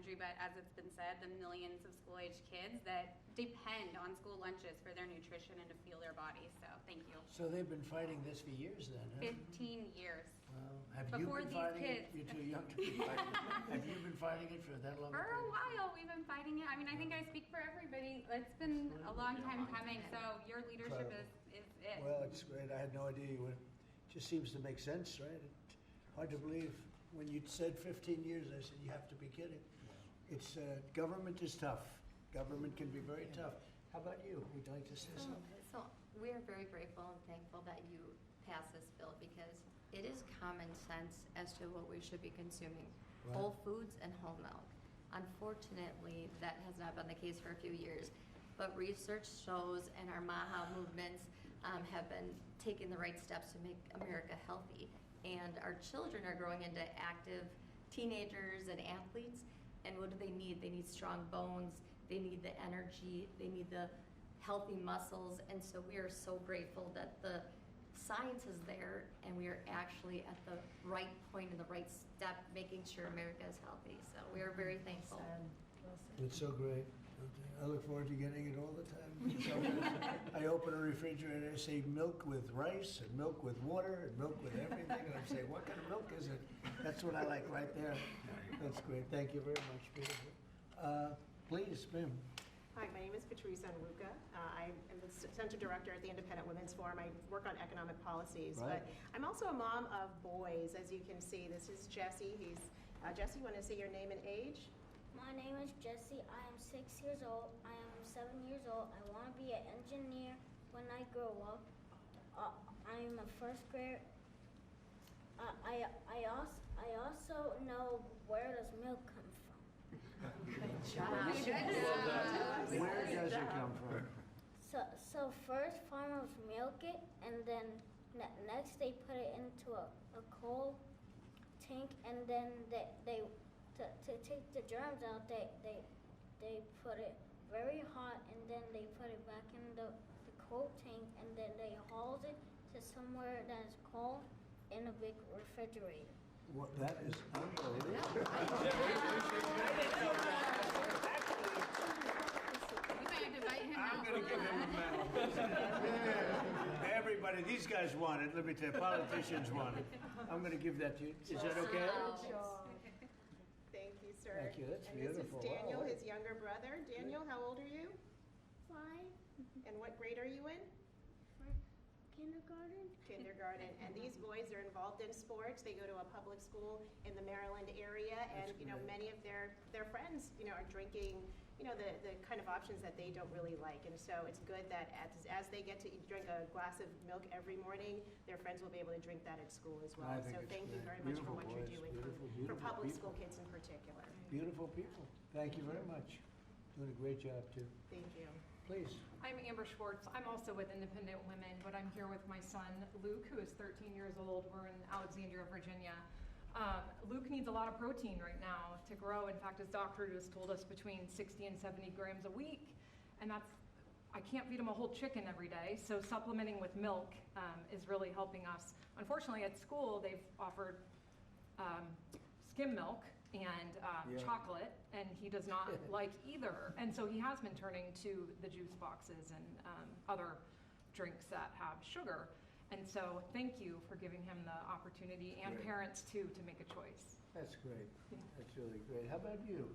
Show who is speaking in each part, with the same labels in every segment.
Speaker 1: country, but as it's been said, the millions of school-age kids that depend on school lunches for their nutrition and to fuel their bodies. So thank you.
Speaker 2: So they've been fighting this for years then, huh?
Speaker 1: 15 years.
Speaker 2: Well, have
Speaker 1: Before
Speaker 2: you been
Speaker 1: these
Speaker 2: fighting
Speaker 1: kids.
Speaker 2: it? You're too young to be fighting it. Have you been fighting it for that long?
Speaker 1: For a while, we've been fighting it. I mean, I think I speak for everybody. It's been a long time coming, so your leadership is it.
Speaker 2: Well, it's great. I had no idea. It just seems to make sense, right? Hard to believe. When you said 15 years, I said, you have to be kidding. It's government is tough. Government can be very tough. How about you? Would you like to say something?
Speaker 3: So we are very grateful and thankful that you passed this bill because it is common sense as to what we should be consuming.
Speaker 2: Right.
Speaker 3: Whole foods and whole milk. Unfortunately, that has not been the case for a few years. But research shows and our MAHA movements have been taking the right steps to make America healthy. And our children are growing into active teenagers and athletes. And what do they need? They need strong bones, they need the energy, they need the healthy muscles. And so we are so grateful that the science is there and we are actually at the right point and the right step making sure America is healthy. So we are very thankful.
Speaker 2: It's so great. I look forward to getting it all the time. I open a refrigerator, I say milk with rice and milk with water and milk with everything, and I say, what kind of milk is it? That's what I like right there. That's great. Thank you very much. Beautiful. Please, ma'am.
Speaker 4: Hi, my name is Patrice Onwuka. I am the Center Director at the Independent Women's Forum. I work on economic policies,
Speaker 2: Right.
Speaker 4: but I'm also a mom of boys, as you can see. This is Jesse. Jesse, you want to say your name and age?
Speaker 5: My name is Jesse. I am 6 years old. I am 7 years old. I want to be an engineer when I grow up. I am a first grader. I also know where does milk come from.
Speaker 2: Where does it come from?
Speaker 5: So first farmers milk it, and then next they put it into a coal tank, and then to take the germs out, they put it very hot, and then they put it back in the coal tank, and then they haul it to somewhere that is cold in a big refrigerator.
Speaker 2: Well, that is unbelievable.
Speaker 1: I'm
Speaker 2: going to give him a medal. Everybody, these guys want it. Let me tell you, politicians want it. I'm going to give that to you. Is that okay?
Speaker 4: Thank you, sir.
Speaker 2: Thank you. That's
Speaker 4: and
Speaker 2: beautiful.
Speaker 4: This is Daniel,
Speaker 2: Wow.
Speaker 4: his younger brother. Daniel, how old are you?
Speaker 5: 5.
Speaker 4: And what grade are you in?
Speaker 5: Kindergarten.
Speaker 4: Kindergarten. And these boys are involved in sports. They go to a public school in the Maryland area, and
Speaker 2: That's great.
Speaker 4: many of their friends are drinking the kind of options that they don't really like. And so it's good that as they get to drink a glass of milk every morning, their friends will be able to drink that at school as well.
Speaker 2: I think
Speaker 4: So
Speaker 2: it's
Speaker 4: thank you
Speaker 2: great.
Speaker 4: very much for
Speaker 2: Beautiful
Speaker 4: what you're
Speaker 2: boys.
Speaker 4: doing
Speaker 2: Beautiful,
Speaker 4: for
Speaker 2: beautiful
Speaker 4: public
Speaker 2: people.
Speaker 4: school kids in particular.
Speaker 2: Beautiful people. Thank you very much. Doing a great job, too.
Speaker 4: Thank you.
Speaker 2: Please.
Speaker 6: I'm Amber Schwartz. I'm also with Independent Women, but I'm here with my son, Luke, who is 13 years old. We're in Alexandria, Virginia. Luke needs a lot of protein right now to grow. In fact, his doctor has told us between 60 and 70 grams a week. And I can't feed him a whole chicken every day, so supplementing with milk is really helping us. Unfortunately, at school, they've offered skim milk and chocolate, and he does not like either. And so he has been turning to the juice boxes and other drinks that have sugar. And so thank you for giving him the opportunity, and
Speaker 2: Great.
Speaker 6: parents too, to make a choice.
Speaker 2: That's great. That's really great. How about you?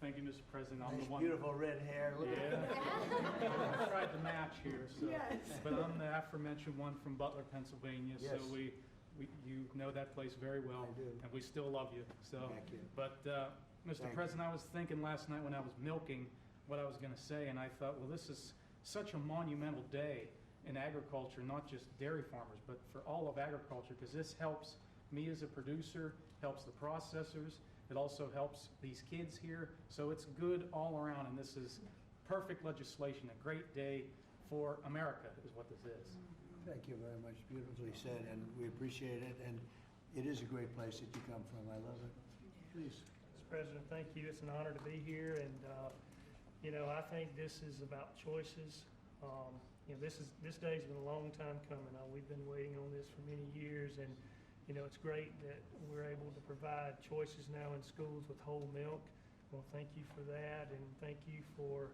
Speaker 7: Thank you, Mr. President. I'm
Speaker 2: Nice,
Speaker 7: the one.
Speaker 2: beautiful red hair. Look at that.
Speaker 7: I tried to match here, so.
Speaker 2: Yes.
Speaker 7: But I'm the aforementioned one from Butler, Pennsylvania.
Speaker 2: Yes.
Speaker 7: So you know that place very well.
Speaker 2: I do.
Speaker 7: And we still love you. So.
Speaker 2: Thank you.
Speaker 7: But Mr.
Speaker 2: Thank
Speaker 7: President, I was thinking last night when I was milking what I was going to say, and I thought, well, this is such a monumental day in agriculture, not just dairy farmers, but for all of agriculture, because this helps me as a producer, helps the processors. It also helps these kids here. So it's good all around, and this is perfect legislation, a great day for America is what this is.
Speaker 2: Thank you very much. Beautifully said, and we appreciate it. And it is a great place that you come from. I love it. Please.
Speaker 8: Mr. President, thank you. It's an honor to be here, and I think this is about choices. This day's been a long time coming. We've been waiting on this for many years, and it's great that we're able to provide choices now in schools with whole milk. Well, thank you for that, and thank you for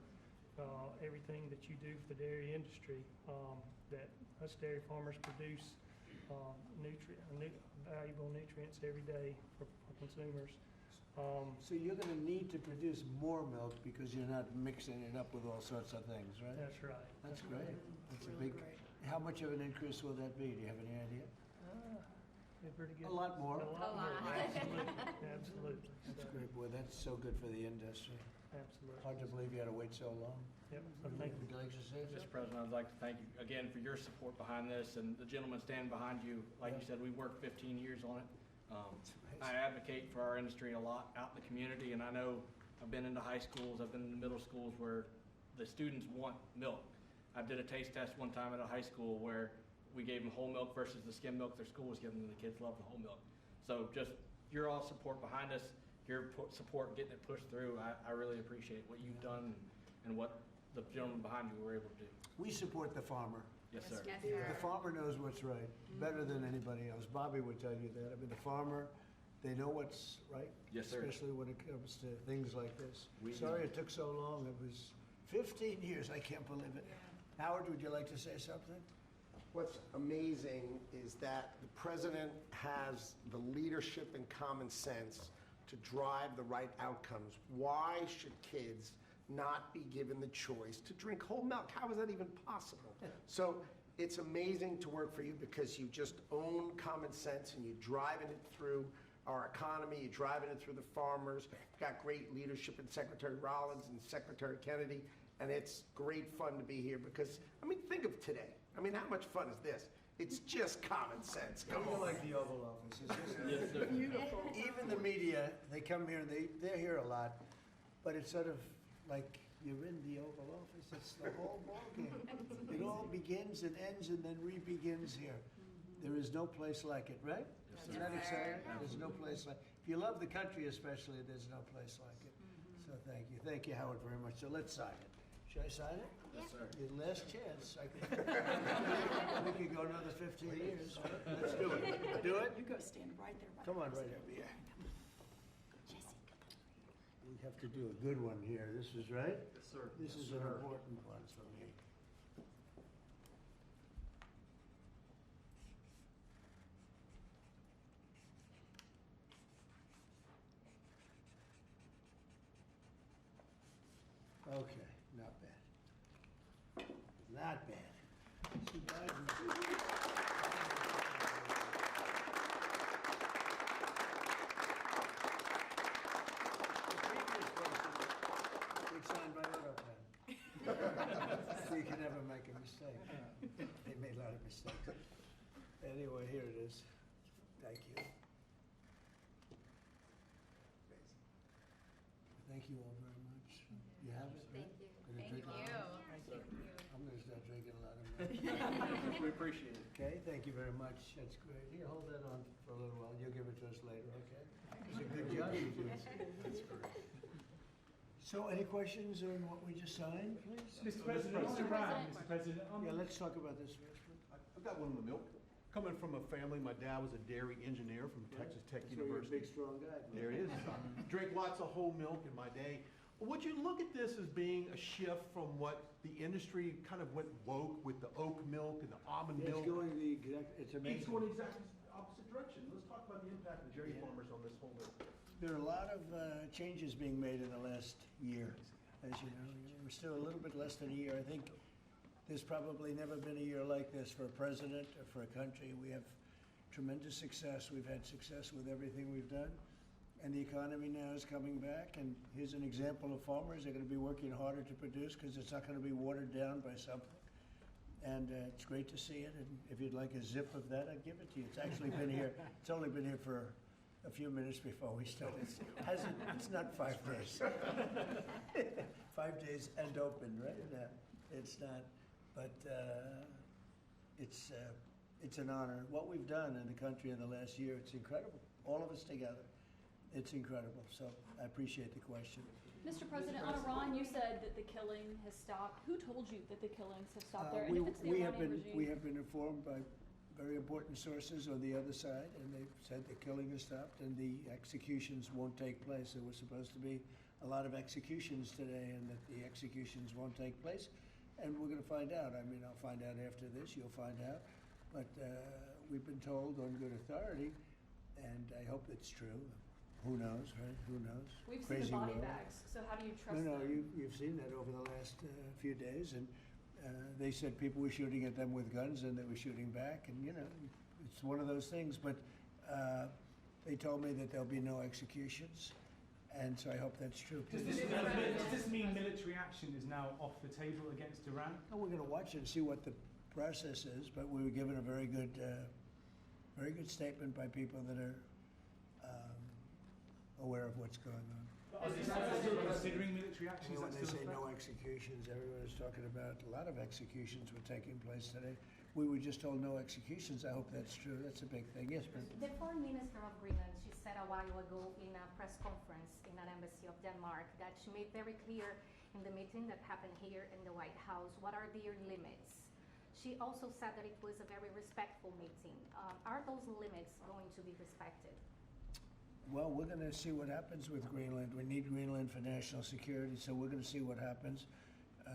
Speaker 8: everything that you do for the dairy industry. That us dairy farmers produce valuable nutrients every day for consumers.
Speaker 2: So you're gonna need to produce more milk because you're not mixing it up with all sorts of things, right?
Speaker 8: That's right.
Speaker 2: That's great. That's a big, how much of an increase will that be? Do you have any idea?
Speaker 8: They're pretty good.
Speaker 2: A lot more.
Speaker 8: A lot
Speaker 1: A
Speaker 8: more,
Speaker 1: lot.
Speaker 8: absolutely, absolutely.
Speaker 2: That's
Speaker 8: So,
Speaker 2: great, boy, that's so good for the industry.
Speaker 8: absolutely.
Speaker 2: Hard to believe you had to wait so long.
Speaker 8: Yep, so thank you.
Speaker 2: Would you like to say
Speaker 9: Mr.
Speaker 2: something?
Speaker 9: President, I'd like to thank you again for your support behind this, and the gentleman standing behind you. Like you said, we worked 15 years on it. I advocate for our industry a lot out in the community, and I know I've been into high schools, I've been in middle schools where the students want milk. I did a taste test one time at a high school where we gave them whole milk versus the skim milk their school was giving them. The kids love the whole milk. So just your all support behind us, your support getting it pushed through, I really appreciate what you've done and what the gentleman behind you were able to do.
Speaker 2: We support the farmer.
Speaker 9: Yes, sir.
Speaker 1: Yes,
Speaker 2: The
Speaker 1: sir.
Speaker 2: farmer knows what's right, better than anybody else. Bobby would tell you that. I mean, the farmer, they know what's right.
Speaker 9: Yes, sir.
Speaker 2: Especially when it comes to things like this.
Speaker 9: We do.
Speaker 2: Sorry it took so long. It was 15 years. I can't believe it. Howard, would you like to say something?
Speaker 10: What's amazing is that the president has the leadership and common sense to drive the right outcomes. Why should kids not be given the choice to drink whole milk? How is that even possible? So it's amazing to work for you because you just own common sense and you're driving it through our economy, you're driving it through the farmers. You've got great leadership in Secretary Rollins and Secretary Kennedy, and it's great fun to be here because, I mean, think of today. I mean, how much fun is this? It's just common sense. Come
Speaker 2: I
Speaker 10: on.
Speaker 2: like the Oval Office. It's just
Speaker 9: Yes, sir.
Speaker 2: even the media, they come here and they're here a lot, but it's sort of like you're in the Oval Office. It's the whole ballgame. It all begins and ends and then re-begins here. There is no place like it, right?
Speaker 9: Yes,
Speaker 2: Isn't
Speaker 9: sir.
Speaker 2: that exciting? There's no place like, if you love the country especially, there's no place like it. So thank you. Thank you, Howard, very much. So let's sign it. Should I sign it?
Speaker 9: Yes, sir.
Speaker 2: Your last chance. We could go another 15 years. Let's do it. Do it?
Speaker 11: You go stand right there.
Speaker 2: Come on, right over here. We have to do a good one here. This is right?
Speaker 9: Yes, sir.
Speaker 2: This is an important one for me. Okay, not bad. Not bad. See, Biden. The previous person, we signed by AutoPen. So you can never make a mistake. They made a lot of mistakes. Anyway, here it is. Thank you. Thank you all very much. You have it?
Speaker 3: Thank you.
Speaker 2: Gonna
Speaker 1: Thank
Speaker 2: drink
Speaker 1: you.
Speaker 2: it? I'm gonna start drinking a lot of milk.
Speaker 9: We appreciate it.
Speaker 2: Okay, thank you very much. That's great. Here, hold that on for a little while. You'll give it to us later, okay? It's a good job you do. So, any questions on what we just signed, please?
Speaker 12: Mr. President, Mr. Ryan, Mr. President,
Speaker 2: Yeah, let's talk about this first. please.
Speaker 12: I've got one on the milk. Coming from a family, my dad was a dairy engineer from Texas Tech
Speaker 2: That's why you're a
Speaker 12: University.
Speaker 2: big, strong guy.
Speaker 12: There it is. Drink lots of whole milk in my day. Would you look at this as being a shift from what the industry kind of went woke with the oat milk and the almond
Speaker 2: It's
Speaker 12: milk?
Speaker 2: going the exact, it's
Speaker 12: It's
Speaker 2: amazing.
Speaker 12: going exactly the opposite direction. Let's talk about the impact of dairy farmers on this whole milk.
Speaker 2: There are a lot of changes being made in the last year, as you know. We're still a little bit less than a year. I think there's probably never been a year like this for a president or for a country. We have tremendous success. We've had success with everything we've done. And the economy now is coming back. And here's an example of farmers. They're going to be working harder to produce because it's not going to be watered down by something. And it's great to see it. And if you'd like a zip of that, I'd give it to you. It's actually been here. It's only been here for a few minutes before we started. It's not 5 days. 5 days and open, right? No, it's not. But it's an honor. What we've done in the country in the last year, it's incredible. All of us together. It's incredible. So I appreciate the question.
Speaker 11: Mr. President, on Iran, you said that the killing has stopped. Who told you that the killings have stopped there? And
Speaker 2: We
Speaker 11: if it's the
Speaker 2: we have
Speaker 11: Iranian
Speaker 2: been
Speaker 11: regime?
Speaker 2: we have been informed by very important sources on the other side, and they've said the killing has stopped and the executions won't take place. There was supposed to be a lot of executions today, and that the executions won't take place. And we're going to find out. I mean, I'll find out after this. You'll find out. But we've been told on good authority, and I hope it's true. Who knows, right? Who knows?
Speaker 11: We've seen
Speaker 2: Crazy
Speaker 11: the body
Speaker 2: world.
Speaker 11: bags, so how do you trust
Speaker 2: No,
Speaker 11: them?
Speaker 2: you've seen that over the last few days, and they said people were shooting at them with guns, and they were shooting back, and it's one of those things. But they told me that there'll be no executions, and so I hope that's true.
Speaker 13: Does this mean military action is now off the table against Iran?
Speaker 2: And we're going to watch it and see what the process is, but we were given a very good statement by people that are aware of what's going on.
Speaker 13: Are they still considering military action? Is
Speaker 2: When
Speaker 13: that
Speaker 2: they
Speaker 13: still
Speaker 2: say
Speaker 13: a threat?
Speaker 2: no executions, everyone is talking about a lot of executions were taking place today. We were just told no executions. I hope that's true. That's a big thing. Yes, ma'am.
Speaker 14: The foreign minister of Greenland, she said a while ago in a press conference in an embassy of Denmark that she made very clear in the meeting that happened here in the White House what are their limits. She also said that it was a very respectful meeting. Are those limits going to be respected?
Speaker 2: Well, we're going to see what happens with Greenland. We need Greenland for national security, so we're going to see what happens.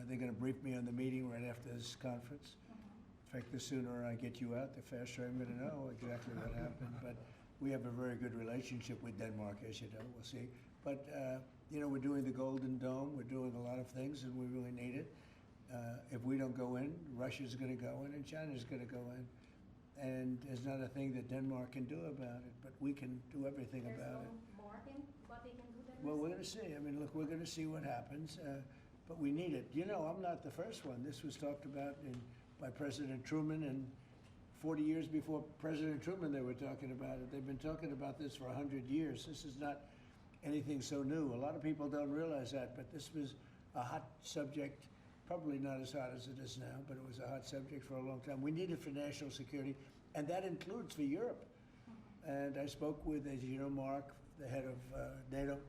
Speaker 2: They're going to brief me on the meeting right after this conference. In fact, the sooner I get you out, the faster I'm going to know exactly what happened. But we have a very good relationship with Denmark, as you know. We'll see. But, we're doing the Golden Dome. We're doing a lot of things, and we really need it. If we don't go in, Russia's going to go in, and China's going to go in. And there's not a thing that Denmark can do about it, but we can do everything about it.
Speaker 14: There's no more in what they can do than
Speaker 2: Well, we're
Speaker 14: this?
Speaker 2: going to see. I mean, look, we're going to see what happens, but we need it. I'm not the first one. This was talked about by President Truman, and 40 years before President Truman, they were talking about it. They've been talking about this for 100 years. This is not anything so new. A lot of people don't realize that, but this was a hot subject. Probably not as hot as it is now, but it was a hot subject for a long time. We need it for national security, and that includes for Europe. And I spoke with, as you know, Mark, the head of NATO,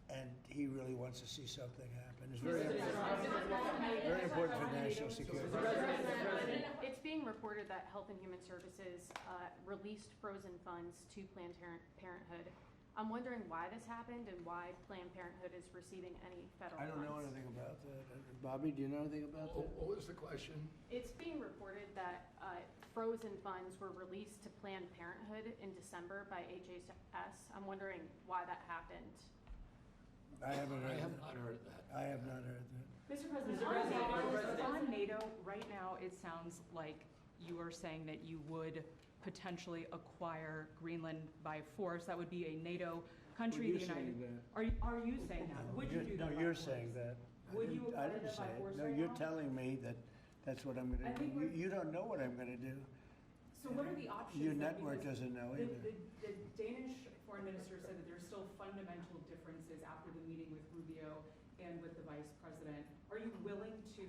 Speaker 2: and he really wants to see something happen. It's very important for national security.
Speaker 11: It's being reported that Health and Human Services released frozen funds to Planned Parenthood. I'm wondering why this happened and why Planned Parenthood is receiving any federal
Speaker 2: I don't know
Speaker 11: funds.
Speaker 2: anything about that. Bobby, do you know anything about that?
Speaker 15: What was the question?
Speaker 11: It's being reported that frozen funds were released to Planned Parenthood in December by HHS. I'm wondering why that happened.
Speaker 2: I haven't heard
Speaker 15: I have
Speaker 2: that.
Speaker 15: not heard that.
Speaker 2: I have not heard that.
Speaker 16: Mr. President, on NATO, right now, it sounds like you are saying that you would potentially acquire Greenland by force. That would be a NATO country.
Speaker 2: Well,
Speaker 16: the
Speaker 2: you're
Speaker 16: United.
Speaker 2: saying
Speaker 16: Are you saying that? Would you do that?
Speaker 2: No, you're saying that.
Speaker 16: Would you
Speaker 2: I
Speaker 16: acquire
Speaker 2: didn't
Speaker 16: that
Speaker 2: say
Speaker 16: by
Speaker 2: it.
Speaker 16: force
Speaker 2: No,
Speaker 16: right
Speaker 2: you're
Speaker 16: now?
Speaker 2: telling me that that's what I'm going
Speaker 16: I
Speaker 2: to
Speaker 16: think
Speaker 2: do.
Speaker 16: we're-
Speaker 2: You don't know what I'm going to do.
Speaker 16: So what are the options?
Speaker 2: Your
Speaker 16: then?
Speaker 2: network
Speaker 16: Because
Speaker 2: doesn't know
Speaker 16: the-
Speaker 2: either.
Speaker 16: The Danish foreign minister said that there's still fundamental differences after the meeting with Rubio and with the vice president. Are you willing to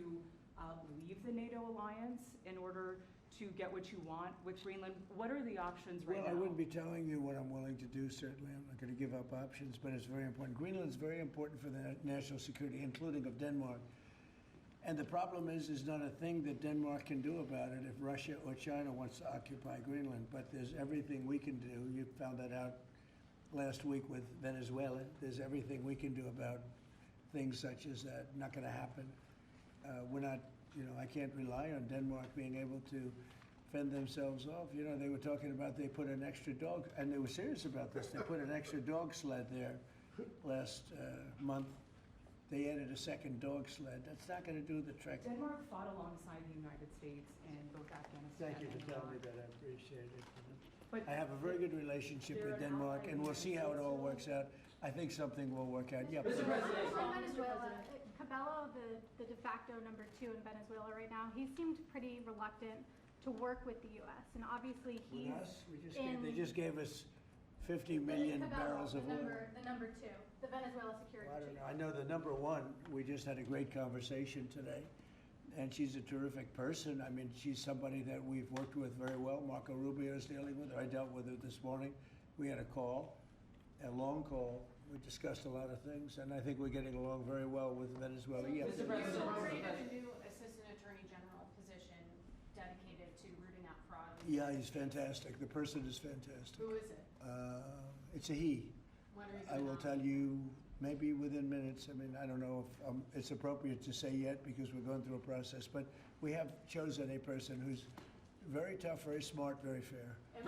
Speaker 16: leave the NATO alliance in order to get what you want with Greenland? What are the options right
Speaker 2: Well,
Speaker 16: now?
Speaker 2: I wouldn't be telling you what I'm willing to do, certainly. I'm not going to give up options, but it's very important. Greenland's very important for the national security, including of Denmark. And the problem is, there's not a thing that Denmark can do about it if Russia or China wants to occupy Greenland. But there's everything we can do. You found that out last week with Venezuela. There's everything we can do about things such as that. Not going to happen. We're not, I can't rely on Denmark being able to fend themselves off. They were talking about they put an extra dog, and they were serious about this. They put an extra dog sled there last month. They added a second dog sled. That's not going to do the trick.
Speaker 16: Denmark fought alongside the United States in both Afghanistan
Speaker 2: Thank you
Speaker 16: and
Speaker 2: for telling me
Speaker 16: Iraq.
Speaker 2: that. I appreciate it.
Speaker 16: But
Speaker 2: I have a very good relationship with Denmark, and we'll see how it all works out. I think something will work out. Yeah.
Speaker 17: Mr. President, from Venezuela, Cabello, the de facto number 2 in Venezuela right now, he seemed pretty reluctant to work with the U.S. And obviously he's
Speaker 2: With us? They just gave us 50 million barrels of oil.
Speaker 17: The number 2, the Venezuela security
Speaker 2: I don't
Speaker 17: chief.
Speaker 2: know. I know the number one, we just had a great conversation today, and she's a terrific person. I mean, she's somebody that we've worked with very well. Marco Rubio is dealing with her. I dealt with her this morning. We had a call, a long call. We discussed a lot of things, and I think we're getting along very well with Venezuela. Yeah.
Speaker 11: Mr. President, a new assistant attorney general position dedicated to rooting out
Speaker 2: Yeah, he's fantastic. The person is fantastic.
Speaker 11: Who is it?
Speaker 2: It's a he.
Speaker 11: When are you
Speaker 2: I
Speaker 11: gonna
Speaker 2: will
Speaker 11: announce
Speaker 2: tell you maybe within minutes. I mean, I don't know if it's appropriate to say yet because we're going through a process, but we have chosen a person who's very tough, very smart, very fair.
Speaker 15: You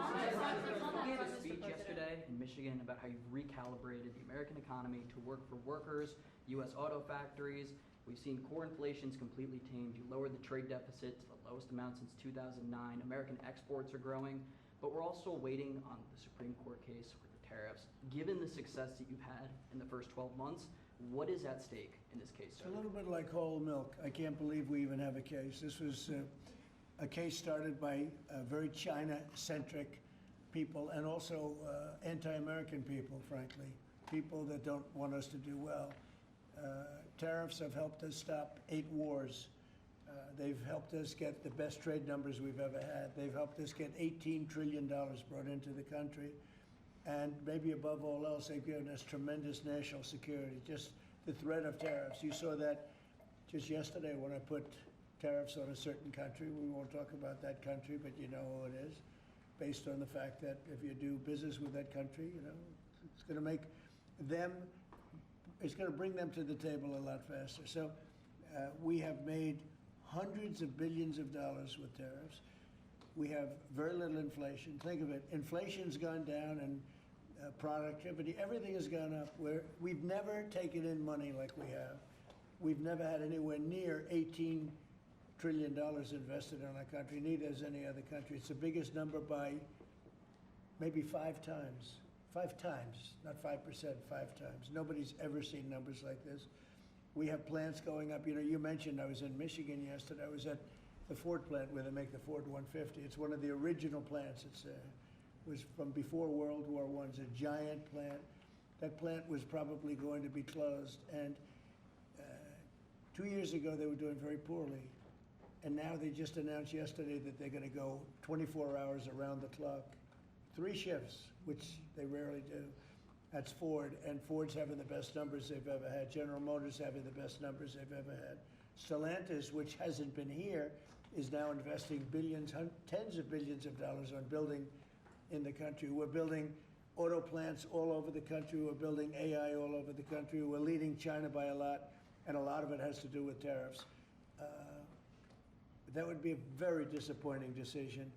Speaker 15: gave a speech yesterday in Michigan about how you've recalibrated the American economy to work for workers, U.S. auto factories. We've seen core inflation's completely tamed. You lowered the trade deficit to the lowest amount since 2009. American exports are growing, but we're also waiting on the Supreme Court case with the tariffs. Given the success that you've had in the first 12 months, what is at stake in this case, sir?
Speaker 2: It's a little bit like whole milk. I can't believe we even have a case. This was a case started by very China-centric people and also anti-American people, frankly, people that don't want us to do well. Tariffs have helped us stop 8 wars. They've helped us get the best trade numbers we've ever had. They've helped us get $18 trillion brought into the country. And maybe above all else, they've given us tremendous national security. Just the threat of tariffs. You saw that just yesterday when I put tariffs on a certain country. We won't talk about that country, but you know who it is, based on the fact that if you do business with that country, you know, it's going to make them, it's going to bring them to the table a lot faster. So we have made hundreds of billions of dollars with tariffs. We have very little inflation. Think of it, inflation's gone down and productivity, everything has gone up. We've never taken in money like we have. We've never had anywhere near $18 trillion invested in our country, neither has any other country. It's the biggest number by maybe 5 times. 5 times, not 5%, 5 times. Nobody's ever seen numbers like this. We have plants going up. You know, you mentioned I was in Michigan yesterday. I was at the Ford plant where they make the Ford 150. It's one of the original plants. It was from before World War I. It's a giant plant. That plant was probably going to be closed. And 2 years ago, they were doing very poorly. And now they just announced yesterday that they're going to go 24 hours around the clock. 3 shifts, which they rarely do. That's Ford, and Ford's having the best numbers they've ever had. General Motors having the best numbers they've ever had. Stellantis, which hasn't been here, is now investing billions, tens of billions of dollars on building in the country. We're building auto plants all over the country. We're building AI all over the country. We're leading China by a lot, and a lot of it has to do with tariffs. That would be a very disappointing decision.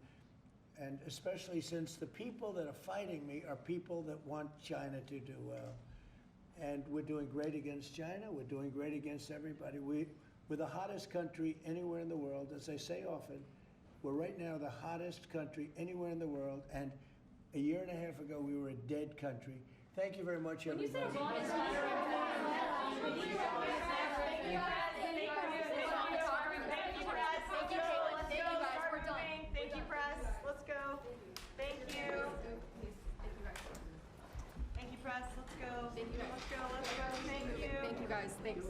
Speaker 2: And especially since the people that are fighting me are people that want China to do well. And we're doing great against China. We're doing great against everybody. We're the hottest country anywhere in the world. As I say often, we're right now the hottest country anywhere in the world. And a year and a half ago, we were a dead country. Thank you very much, everybody.
Speaker 4: Thank you, press. Let's go. Thank you. Thank you, press. Let's go. Let's go. Let's go. Thank you.
Speaker 6: Thank you guys, thanks.